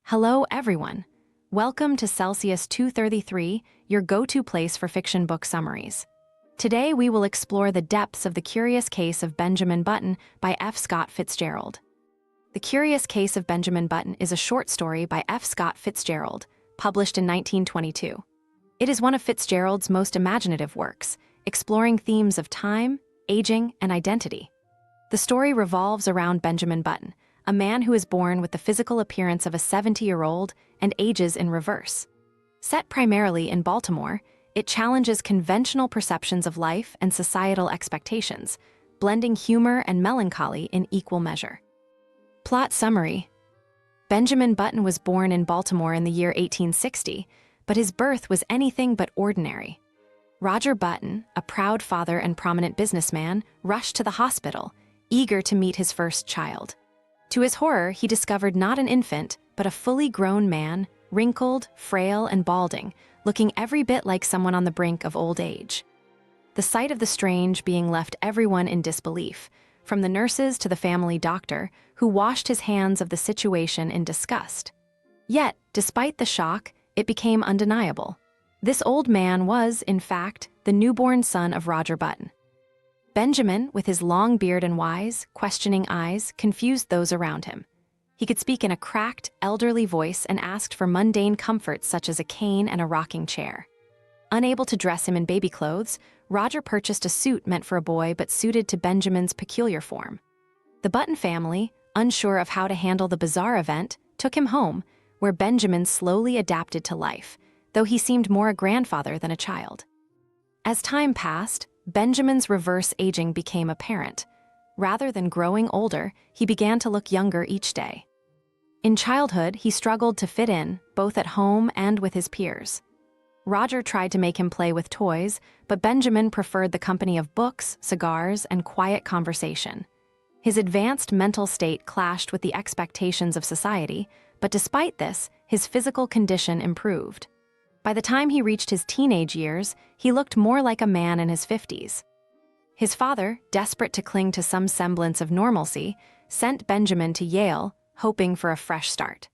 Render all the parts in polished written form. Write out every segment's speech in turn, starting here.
Hello, everyone. Welcome to Celsius 233, your go-to place for fiction book summaries. Today, we will explore the depths of The Curious Case of Benjamin Button by F. Scott Fitzgerald. The Curious Case of Benjamin Button is a short story by F. Scott Fitzgerald, published in 1922. It is one of Fitzgerald's most imaginative works, exploring themes of time, aging, and identity. The story revolves around Benjamin Button, a man who is born with the physical appearance of a 70-year-old and ages in reverse. Set primarily in Baltimore, it challenges conventional perceptions of life and societal expectations, blending humor and melancholy in equal measure. Plot summary: Benjamin Button was born in Baltimore in the year 1860, but his birth was anything but ordinary. Roger Button, a proud father and prominent businessman, rushed to the hospital, eager to meet his first child. To his horror, he discovered not an infant, but a fully grown man, wrinkled, frail, and balding, looking every bit like someone on the brink of old age. The sight of the strange being left everyone in disbelief, from the nurses to the family doctor, who washed his hands of the situation in disgust. Yet, despite the shock, it became undeniable. This old man was, in fact, the newborn son of Roger Button. Benjamin, with his long beard and wise, questioning eyes, confused those around him. He could speak in a cracked, elderly voice and asked for mundane comforts such as a cane and a rocking chair. Unable to dress him in baby clothes, Roger purchased a suit meant for a boy but suited to Benjamin's peculiar form. The Button family, unsure of how to handle the bizarre event, took him home, where Benjamin slowly adapted to life, though he seemed more a grandfather than a child. As time passed, Benjamin's reverse aging became apparent. Rather than growing older, he began to look younger each day. In childhood, he struggled to fit in, both at home and with his peers. Roger tried to make him play with toys, but Benjamin preferred the company of books, cigars, and quiet conversation. His advanced mental state clashed with the expectations of society, but despite this, his physical condition improved. By the time he reached his teenage years, he looked more like a man in his 50s. His father, desperate to cling to some semblance of normalcy, sent Benjamin to Yale, hoping for a fresh start.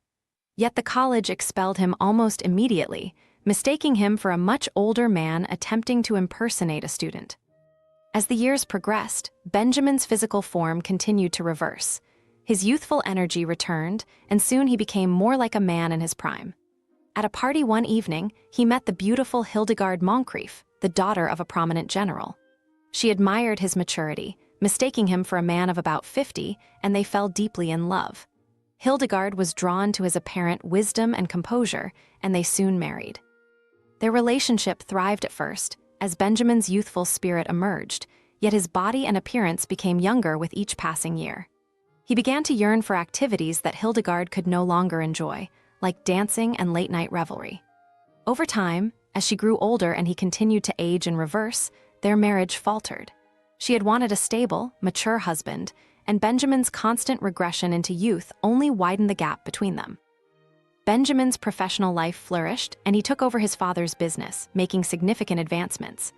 Yet the college expelled him almost immediately, mistaking him for a much older man attempting to impersonate a student. As the years progressed, Benjamin's physical form continued to reverse. His youthful energy returned, and soon he became more like a man in his prime. At a party one evening, he met the beautiful Hildegard Moncrief, the daughter of a prominent general. She admired his maturity, mistaking him for a man of about 50, and they fell deeply in love. Hildegard was drawn to his apparent wisdom and composure, and they soon married. Their relationship thrived at first, as Benjamin's youthful spirit emerged, yet his body and appearance became younger with each passing year. He began to yearn for activities that Hildegard could no longer enjoy, like dancing and late-night revelry. Over time, as she grew older and he continued to age in reverse, their marriage faltered. She had wanted a stable, mature husband, and Benjamin's constant regression into youth only widened the gap between them. Benjamin's professional life flourished, and he took over his father's business, making significant advancements.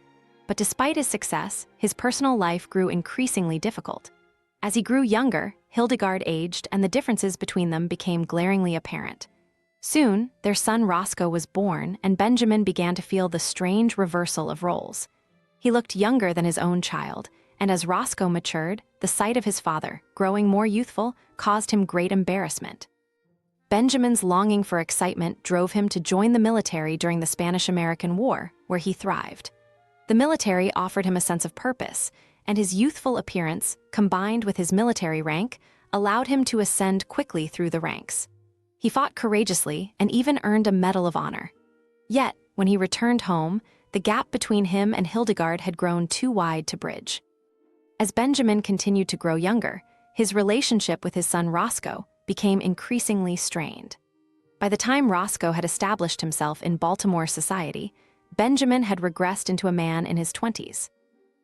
But despite his success, his personal life grew increasingly difficult. As he grew younger, Hildegard aged, and the differences between them became glaringly apparent. Soon, their son Roscoe was born, and Benjamin began to feel the strange reversal of roles. He looked younger than his own child, and as Roscoe matured, the sight of his father, growing more youthful, caused him great embarrassment. Benjamin's longing for excitement drove him to join the military during the Spanish-American War, where he thrived. The military offered him a sense of purpose, and his youthful appearance, combined with his military rank, allowed him to ascend quickly through the ranks. He fought courageously and even earned a Medal of Honor. Yet, when he returned home, the gap between him and Hildegard had grown too wide to bridge. As Benjamin continued to grow younger, his relationship with his son Roscoe became increasingly strained. By the time Roscoe had established himself in Baltimore society, Benjamin had regressed into a man in his 20s.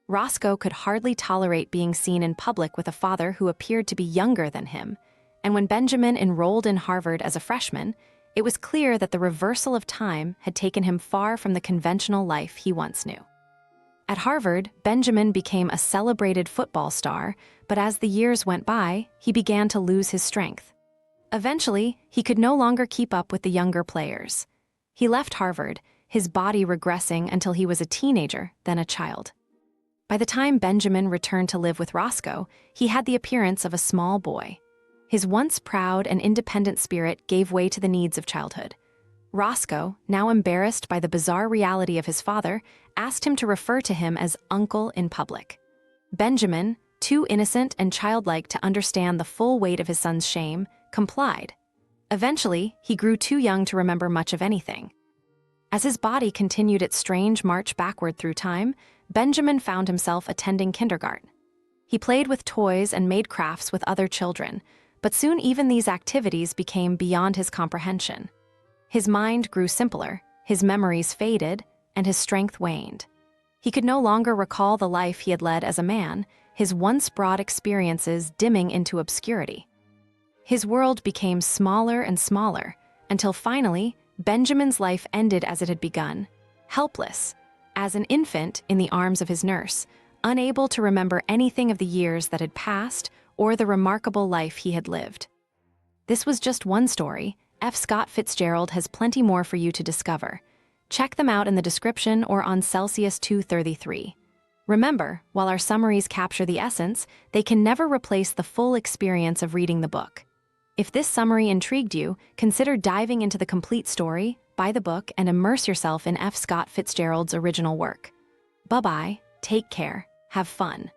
Roscoe could hardly tolerate being seen in public with a father who appeared to be younger than him, and when Benjamin enrolled in Harvard as a freshman, it was clear that the reversal of time had taken him far from the conventional life he once knew. At Harvard, Benjamin became a celebrated football star, but as the years went by, he began to lose his strength. Eventually, he could no longer keep up with the younger players. He left Harvard, his body regressing until he was a teenager, then a child. By the time Benjamin returned to live with Roscoe, he had the appearance of a small boy. His once proud and independent spirit gave way to the needs of childhood. Roscoe, now embarrassed by the bizarre reality of his father, asked him to refer to him as uncle in public. Benjamin, too innocent and childlike to understand the full weight of his son's shame, complied. Eventually, he grew too young to remember much of anything. As his body continued its strange march backward through time, Benjamin found himself attending kindergarten. He played with toys and made crafts with other children, but soon even these activities became beyond his comprehension. His mind grew simpler, his memories faded, and his strength waned. He could no longer recall the life he had led as a man, his once broad experiences dimming into obscurity. His world became smaller and smaller, until finally, Benjamin's life ended as it had begun, helpless, as an infant in the arms of his nurse, unable to remember anything of the years that had passed or the remarkable life he had lived. This was just one story. F. Scott Fitzgerald has plenty more for you to discover. Check them out in the description or on Celsius 233. Remember, while our summaries capture the essence, they can never replace the full experience of reading the book. If this summary intrigued you, consider diving into the complete story, buy the book, and immerse yourself in F. Scott Fitzgerald's original work. Bye-bye, take care, have fun.